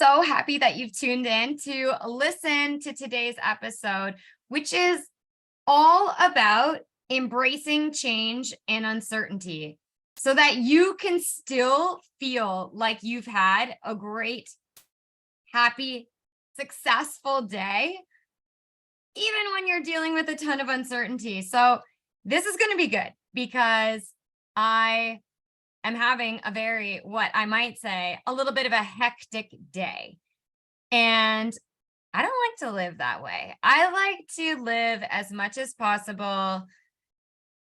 so happy that you've tuned in to listen to today's episode, which is all about embracing change and uncertainty so that you can still feel like you've had a great, happy, successful day, even when you're dealing with a ton of uncertainty. So, this is going to be good because I am having a very, what I might say, a little bit of a hectic day. And I don't like to live that way. I like to live as much as possible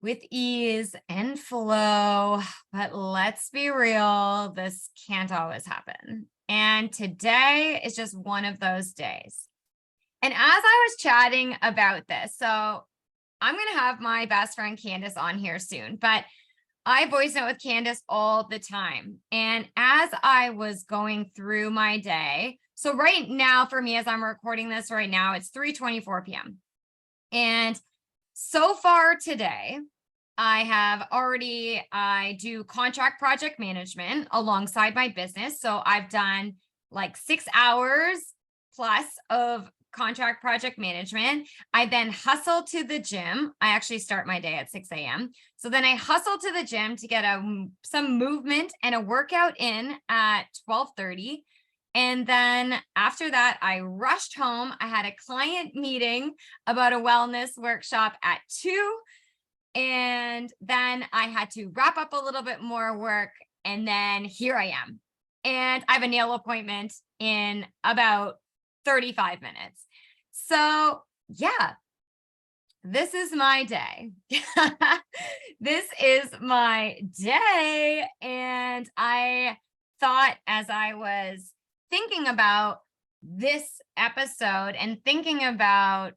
with ease and flow. But let's be real, this can't always happen. And today is just one of those days. And as I was chatting about this, so I'm going to have my best friend Candace on here soon, but I voice note with Candace all the time. And as I was going through my day, so right now for me, as I'm recording this right now, it's 3:24 p.m. And so far today, I do contract project management alongside my business. So I've done like 6 hours plus of contract project management. I then hustle to the gym. I actually start my day at 6 a.m. So then I hustle to the gym to get some movement and a workout in at 12:30. And then after that, I rushed home. I had a client meeting about a wellness workshop at 2. And then I had to wrap up a little bit more work. And then here I am. And I have a nail appointment in about 35 minutes. So, yeah, this is my day. This is my day. And I thought as I was thinking about this episode and thinking about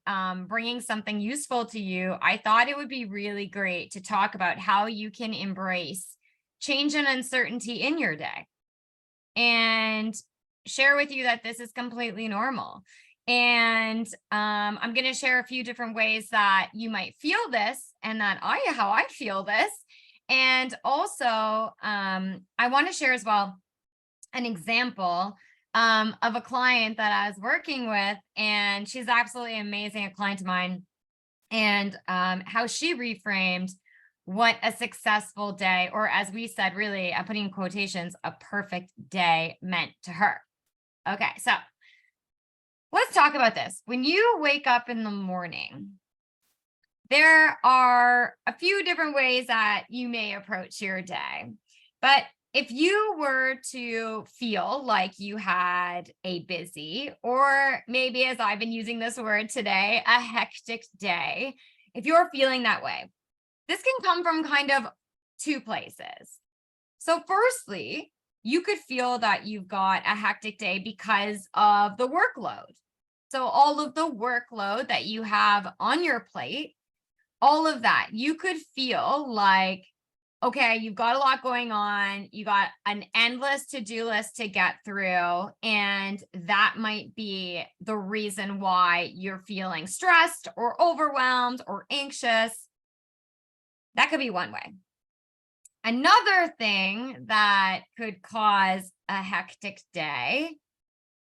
bringing something useful to you, I thought it would be really great to talk about how you can embrace change and uncertainty in your day and share with you that this is completely normal. And I'm going to share a few different ways that you might feel this and how I feel this. And also, I want to share as well an example of a client that I was working with, and she's absolutely amazing, a client of mine, and how she reframed what a successful day, or as we said, really, I'm putting in quotations, a perfect day meant to her. Okay, so let's talk about this. When you wake up in the morning, there are a few different ways that you may approach your day. But if you were to feel like you had a busy, or maybe as I've been using this word today, a hectic day, if you're feeling that way, this can come from kind of two places. So firstly, you could feel that you've got a hectic day because of the workload. So all of the workload that you have on your plate, all of that, you could feel like, okay, you've got a lot going on. You got an endless to-do list to get through. And that might be the reason why you're feeling stressed or overwhelmed or anxious. That could be one way. Another thing that could cause a hectic day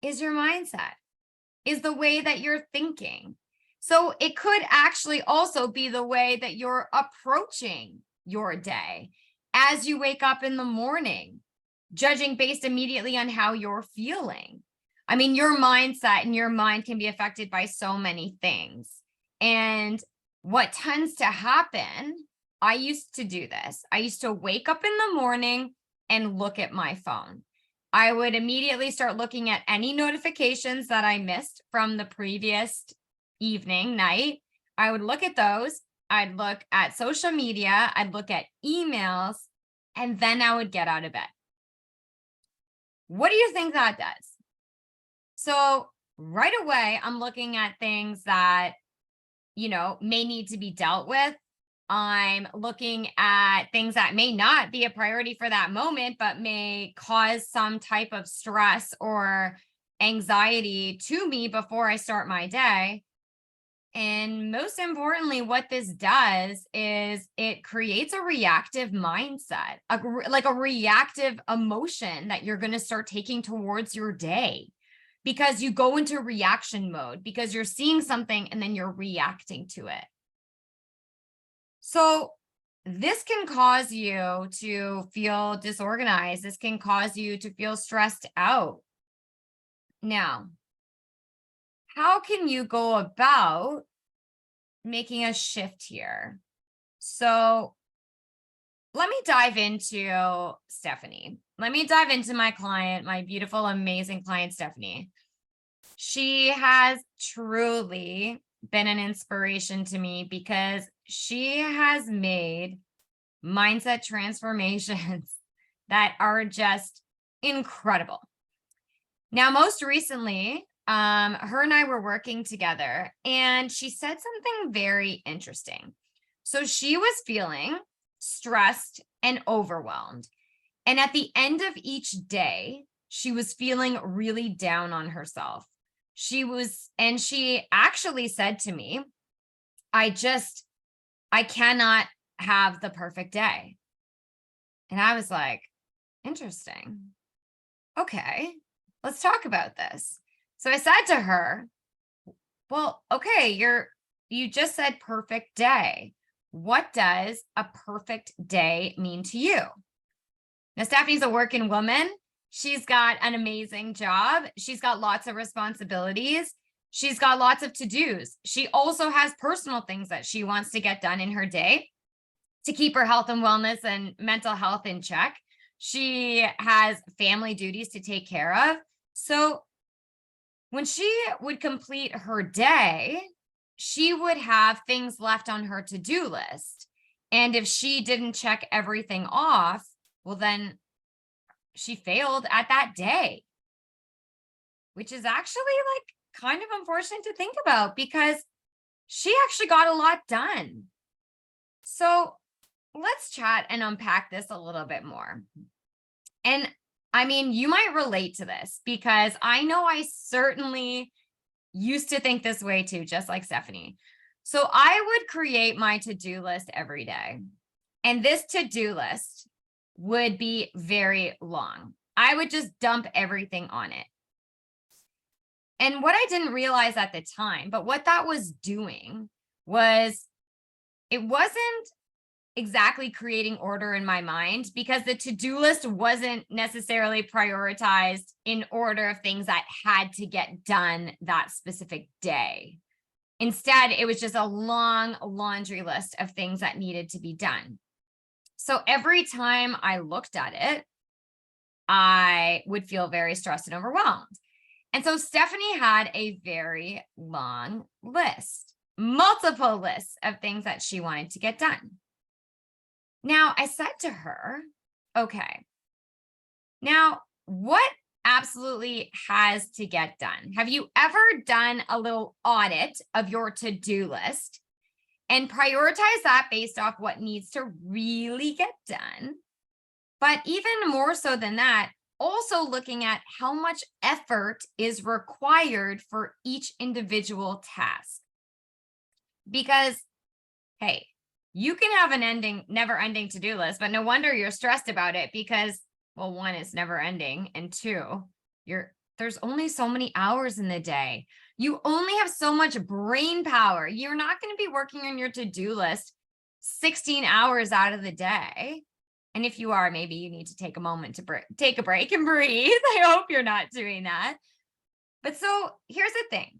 is your mindset, is the way that you're thinking. So it could actually also be the way that you're approaching your day as you wake up in the morning, judging based immediately on how you're feeling. I mean, your mindset and your mind can be affected by so many things. And what tends to happen, I used to do this. I used to wake up in the morning and look at my phone. I would immediately start looking at any notifications that I missed from the previous evening, night. I would look at those. I'd look at social media. I'd look at emails, and then I would get out of bed. What do you think that does? So right away, I'm looking at things that, may need to be dealt with. I'm looking at things that may not be a priority for that moment, but may cause some type of stress or anxiety to me before I start my day. And most importantly, what this does is it creates a reactive mindset, like a reactive emotion that you're going to start taking towards your day because you go into reaction mode because you're seeing something and then you're reacting to it. So this can cause you to feel disorganized. This can cause you to feel stressed out. Now, how can you go about making a shift here? So let me dive into Stephanie. Let me dive into my client, my beautiful, amazing client, Stephanie. She has truly been an inspiration to me because she has made mindset transformations that are just incredible. Now, most recently, her and I were working together, and she said something very interesting. So she was feeling stressed and overwhelmed. And at the end of each day, she was feeling really down on herself. And she actually said to me, I cannot have the perfect day. And I was like, interesting. Okay, let's talk about this. So I said to her, well, okay, you just said perfect day. What does a perfect day mean to you? Now, Stephanie's a working woman. She's got an amazing job. She's got lots of responsibilities. She's got lots of to-dos. She also has personal things that she wants to get done in her day to keep her health and wellness and mental health in check. She has family duties to take care of. So when she would complete her day, she would have things left on her to-do list. And if she didn't check everything off, well, then she failed at that day, which is actually like kind of unfortunate to think about because she actually got a lot done. So let's chat and unpack this a little bit more. And I mean, you might relate to this because I know I certainly used to think this way too, just like Stephanie. So I would create my to-do list every day. And this to-do list would be very long. I would just dump everything on it. And what I didn't realize at the time, but what that was doing was it wasn't exactly creating order in my mind because the to-do list wasn't necessarily prioritized in order of things that had to get done that specific day. Instead, it was just a long laundry list of things that needed to be done. So every time I looked at it, I would feel very stressed and overwhelmed. And so Stephanie had a very long list, multiple lists of things that she wanted to get done. Now, I said to her, okay, now what absolutely has to get done? Have you ever done a little audit of your to-do list and prioritize that based off what needs to really get done? But even more so than that, also looking at how much effort is required for each individual task. Because, hey, you can have an never-ending to-do list, but no wonder you're stressed about it because, well, one, it's never ending, and two, there's only so many hours in the day. You only have so much brain power. You're not going to be working on your to-do list 16 hours out of the day. And if you are, maybe you need to take a moment to take a break and breathe. I hope you're not doing that. But so here's the thing.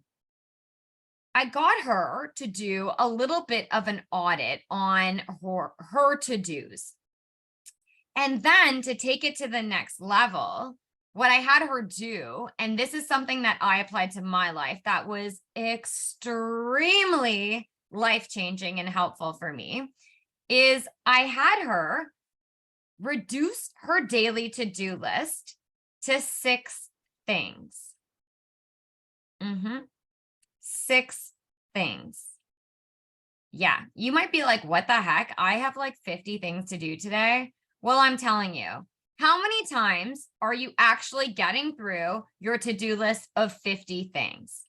I got her to do a little bit of an audit on her to-dos. And then to take it to the next level, what I had her do, and this is something that I applied to my life that was extremely life-changing and helpful for me, is I had her reduce her daily to-do list to 6 things. 6 things. Yeah, you might be like, what the heck? I have like 50 things to do today. Well, I'm telling you, how many times are you actually getting through your to-do list of 50 things?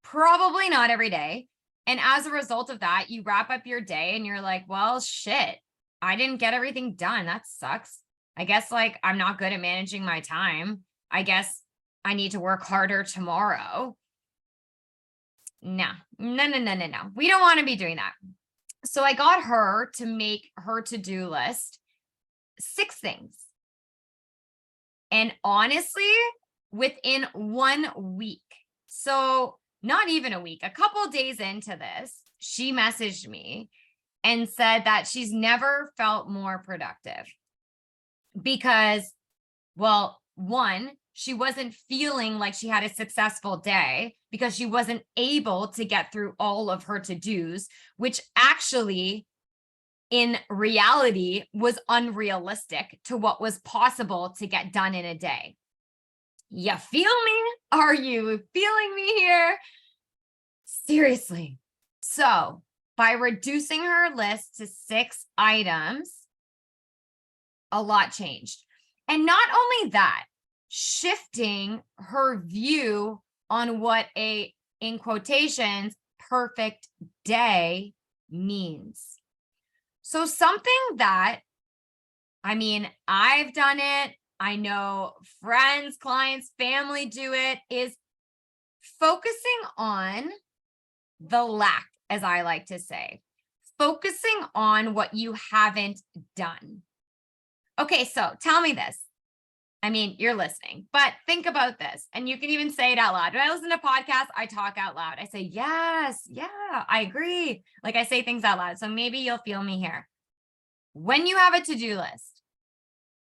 Probably not every day. And as a result of that, you wrap up your day and you're like, well, shit, I didn't get everything done. That sucks. I guess like I'm not good at managing my time. I guess I need to work harder tomorrow. No, no, no, no, no, no. We don't want to be doing that. So I got her to make her to-do list 6 things. And honestly, within 1 week, so not even a week, a couple of days into this, she messaged me and said that she's never felt more productive because, well, one, she wasn't feeling like she had a successful day because she wasn't able to get through all of her to-dos, which actually in reality was unrealistic to what was possible to get done in a day. You feel me? Are you feeling me here? Seriously. So by reducing her list to 6 items, a lot changed. And not only that, shifting her view on what a, in quotations, perfect day means. So something that, I mean, I've done it, I know friends, clients, family do it, is focusing on the lack, as I like to say, focusing on what you haven't done. Okay, so tell me this. I mean, you're listening, but think about this, and you can even say it out loud. When I listen to podcasts, I talk out loud. I say, yes, yeah, I agree. Like I say things out loud. So maybe you'll feel me here. When you have a to-do list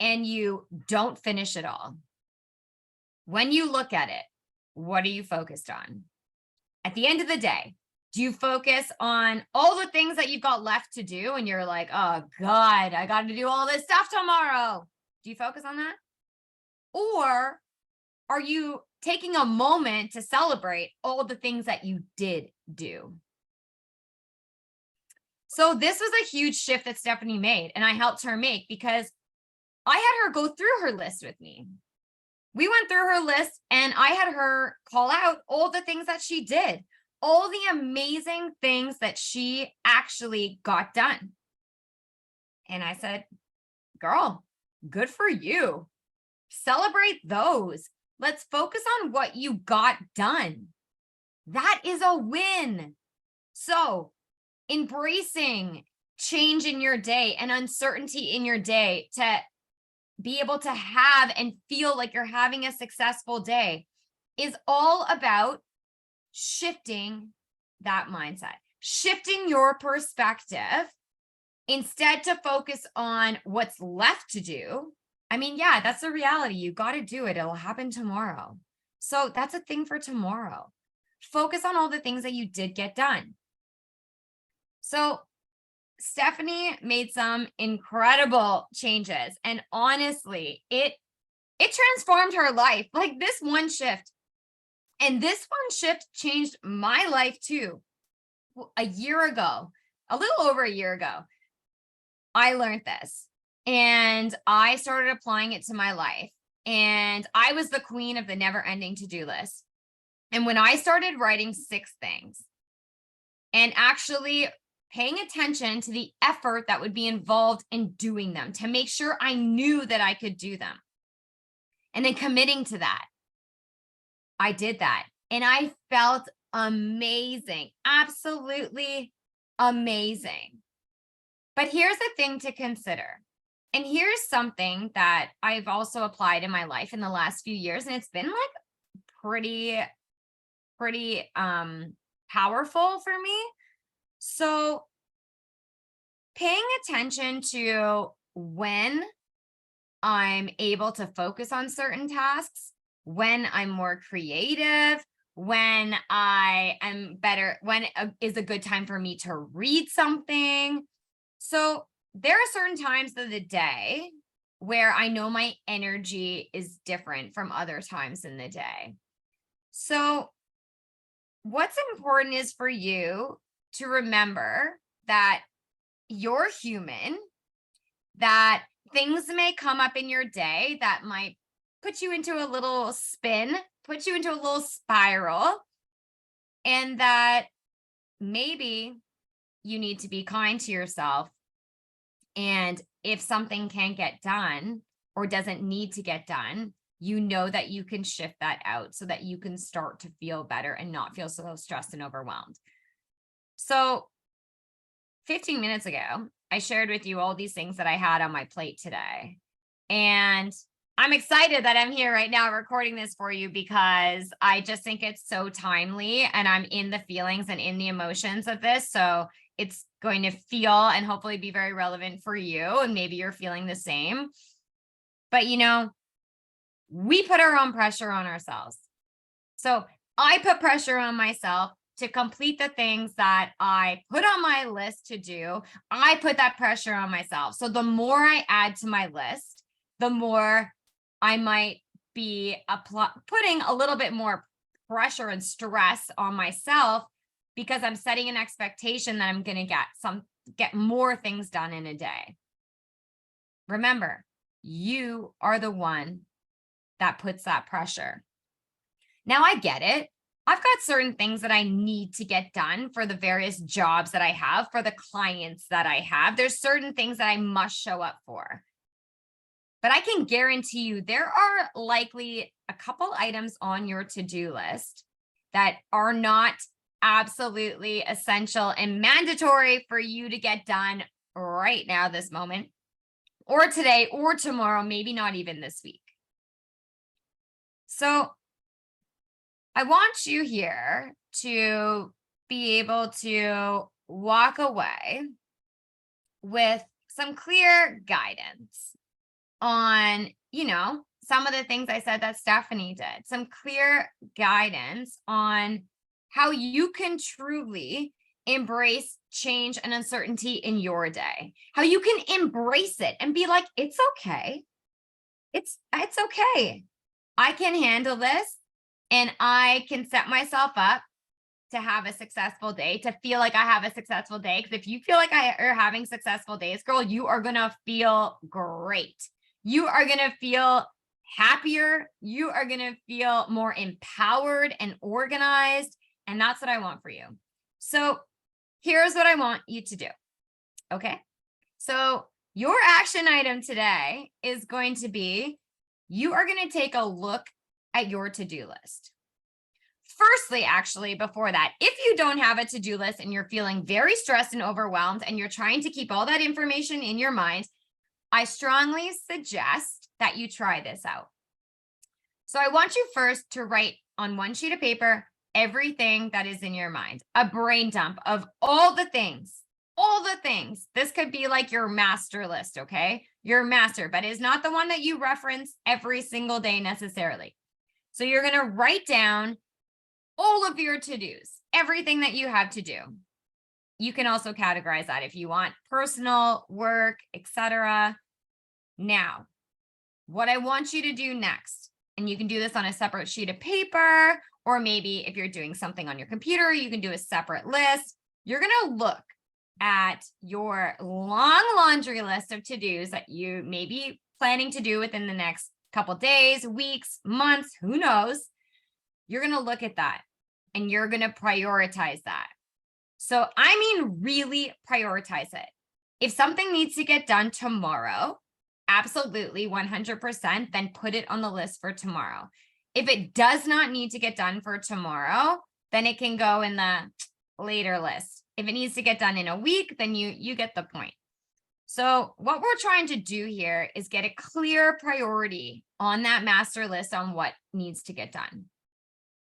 and you don't finish it all, when you look at it, what are you focused on? At the end of the day, do you focus on all the things that you've got left to do and you're like, oh God, I got to do all this stuff tomorrow? Do you focus on that? Or are you taking a moment to celebrate all the things that you did do? So this was a huge shift that Stephanie made, and I helped her make because I had her go through her list with me. We went through her list and I had her call out all the things that she did, all the amazing things that she actually got done. And I said, girl, good for you. Celebrate those. Let's focus on what you got done. That is a win. So embracing change in your day and uncertainty in your day to be able to have and feel like you're having a successful day is all about shifting that mindset, shifting your perspective instead to focus on what's left to do. I mean, yeah, that's the reality. You got to do it. It'll happen tomorrow. So that's a thing for tomorrow. Focus on all the things that you did get done. So Stephanie made some incredible changes. And honestly, it transformed her life. Like this one shift. And this one shift changed my life too. A year ago, a little over a year ago, I learned this and I started applying it to my life. And I was the queen of the never ending to-do list. And when I started writing 6 things and actually paying attention to the effort that would be involved in doing them to make sure I knew that I could do them, and then committing to that, I did that. And I felt amazing, absolutely amazing. But here's the thing to consider. And here's something that I've also applied in my life in the last few years. And it's been like pretty powerful for me. So paying attention to when I'm able to focus on certain tasks, when I'm more creative, when I am better, when is a good time for me to read something. So there are certain times of the day where I know my energy is different from other times in the day. So what's important is for you to remember that you're human, that things may come up in your day that might put you into a little spin, put you into a little spiral. and that maybe you need to be kind to yourself. And if something can't get done or doesn't need to get done, you know that you can shift that out so that you can start to feel better and not feel so stressed and overwhelmed. So 15 minutes ago, I shared with you all these things that I had on my plate today. And I'm excited that I'm here right now recording this for you because I just think it's so timely and I'm in the feelings and in the emotions of this. So it's going to feel and hopefully be very relevant for you. And maybe you're feeling the same. But we put our own pressure on ourselves. So I put pressure on myself to complete the things that I put on my list to do. I put that pressure on myself. So the more I add to my list, the more I might be putting a little bit more pressure and stress on myself because I'm setting an expectation that I'm going to get more things done in a day. Remember, you are the one that puts that pressure. Now I get it. I've got certain things that I need to get done for the various jobs that I have, for the clients that I have. There's certain things that I must show up for. But I can guarantee you there are likely a couple items on your to-do list that are not absolutely essential and mandatory for you to get done right now, this moment, or today, or tomorrow, maybe not even this week. So I want you here to be able to walk away with some clear guidance on, some of the things I said that Stephanie did, some clear guidance on how you can truly embrace change and uncertainty in your day, how you can embrace it and be like, it's okay. It's okay. I can handle this and I can set myself up to have a successful day, to feel like I have a successful day. Because if you feel like I are having successful days, girl, you are going to feel great. You are going to feel happier. You are going to feel more empowered and organized. And that's what I want for you. So here's what I want you to do. Okay. So your action item today is going to be, you are going to take a look at your to-do list. Firstly, actually, before that, if you don't have a to-do list and you're feeling very stressed and overwhelmed and you're trying to keep all that information in your mind, I strongly suggest that you try this out. So I want you first to write on one sheet of paper everything that is in your mind, a brain dump of all the things. This could be like your master list, okay? Your master, but it's not the one that you reference every single day necessarily. So you're going to write down all of your to-dos, everything that you have to do. You can also categorize that if you want, personal, work, etc. Now, what I want you to do next, and you can do this on a separate sheet of paper, or maybe if you're doing something on your computer, you can do a separate list. You're going to look at your long laundry list of to-dos that you may be planning to do within the next couple days, weeks, months, who knows. You're going to look at that and you're going to prioritize that. So I mean, really prioritize it. If something needs to get done tomorrow, absolutely 100%, then put it on the list for tomorrow. If it does not need to get done for tomorrow, then it can go in the later list. If it needs to get done in a week, then you get the point. So what we're trying to do here is get a clear priority on that master list on what needs to get done.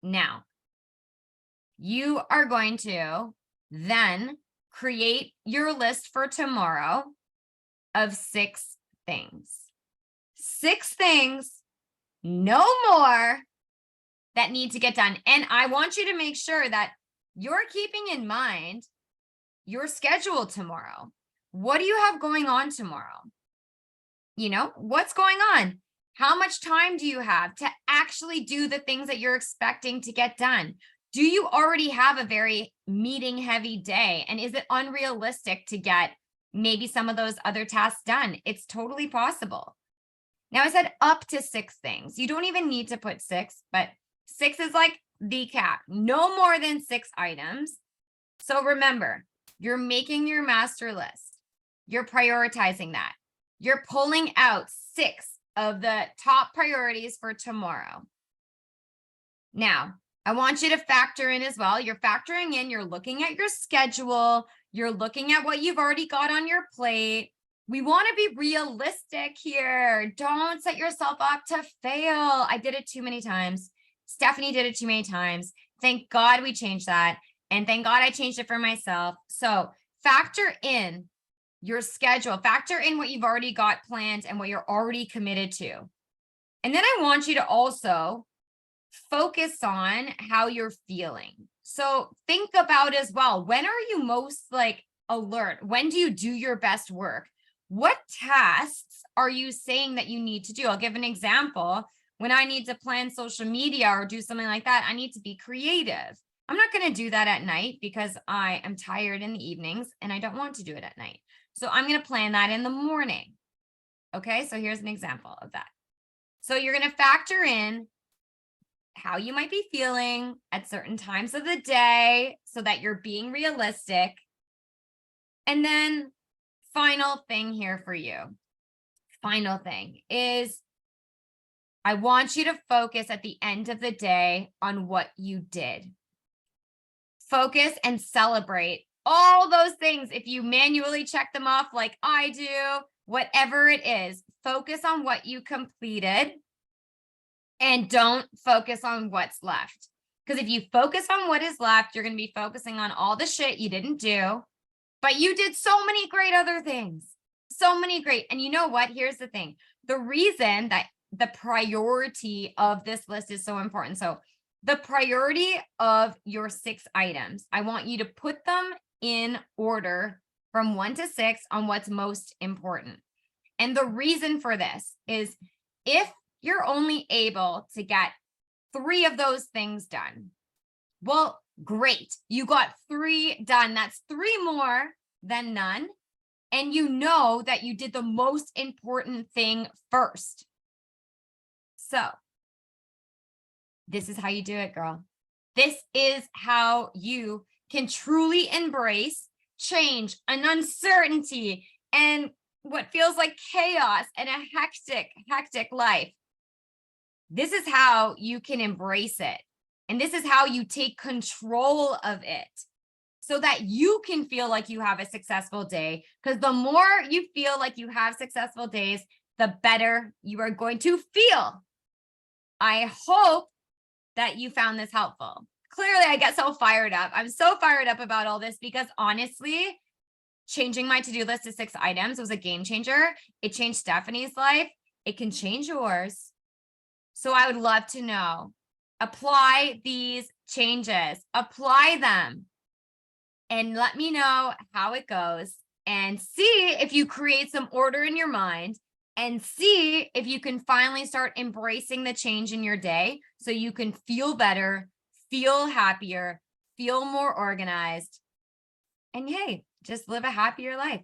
Now, you are going to then create your list for tomorrow of 6 things. 6 things, no more, that need to get done. And I want you to make sure that you're keeping in mind your schedule tomorrow. What do you have going on tomorrow? What's going on? How much time do you have to actually do the things that you're expecting to get done? Do you already have a very meeting heavy day? And is it unrealistic to get maybe some of those other tasks done? It's totally possible. Now I said up to 6 things. You don't even need to put 6, but 6 is like the cap, no more than 6 items. So remember, you're making your master list. You're prioritizing that. You're pulling out 6 of the top priorities for tomorrow. Now, I want you to factor in as well. You're factoring in, you're looking at your schedule, you're looking at what you've already got on your plate. We want to be realistic here. Don't set yourself up to fail. I did it too many times. Stephanie did it too many times. Thank God we changed that. And thank God I changed it for myself. So factor in your schedule, factor in what you've already got planned and what you're already committed to. And then I want you to also focus on how you're feeling. So think about as well, when are you most like alert? When do you do your best work? What tasks are you saying that you need to do? I'll give an example. When I need to plan social media or do something like that, I need to be creative. I'm not going to do that at night because I am tired in the evenings and I don't want to do it at night. So I'm going to plan that in the morning. Okay, so here's an example of that. So you're going to factor in how you might be feeling at certain times of the day so that you're being realistic. And then final thing here for you. Final thing is I want you to focus at the end of the day on what you did. Focus and celebrate all those things. If you manually check them off like I do, whatever it is, focus on what you completed and don't focus on what's left. Because if you focus on what is left, you're going to be focusing on all the shit you didn't do, but you did so many great other things. So many great. And you know what? Here's the thing. The reason that the priority of this list is so important. So the priority of your 6 items, I want you to put them in order from 1 to 6 on what's most important. And the reason for this is if you're only able to get 3 of those things done, well, great. You got 3 done. That's 3 more than none. And you know that you did the most important thing first. So this is how you do it, girl. This is how you can truly embrace change and uncertainty and what feels like chaos and a hectic life. This is how you can embrace it. And this is how you take control of it so that you can feel like you have a successful day. Because the more you feel like you have successful days, the better you are going to feel. I hope that you found this helpful. Clearly, I get so fired up. I'm so fired up about all this because honestly, changing my to-do list to 6 items was a game changer. It changed Stephanie's life. It can change yours. So I would love to know. Apply these changes. Apply them. And let me know how it goes. And see if you create some order in your mind. And see if you can finally start embracing the change in your day so you can feel better, feel happier, feel more organized. And hey, just live a happier life.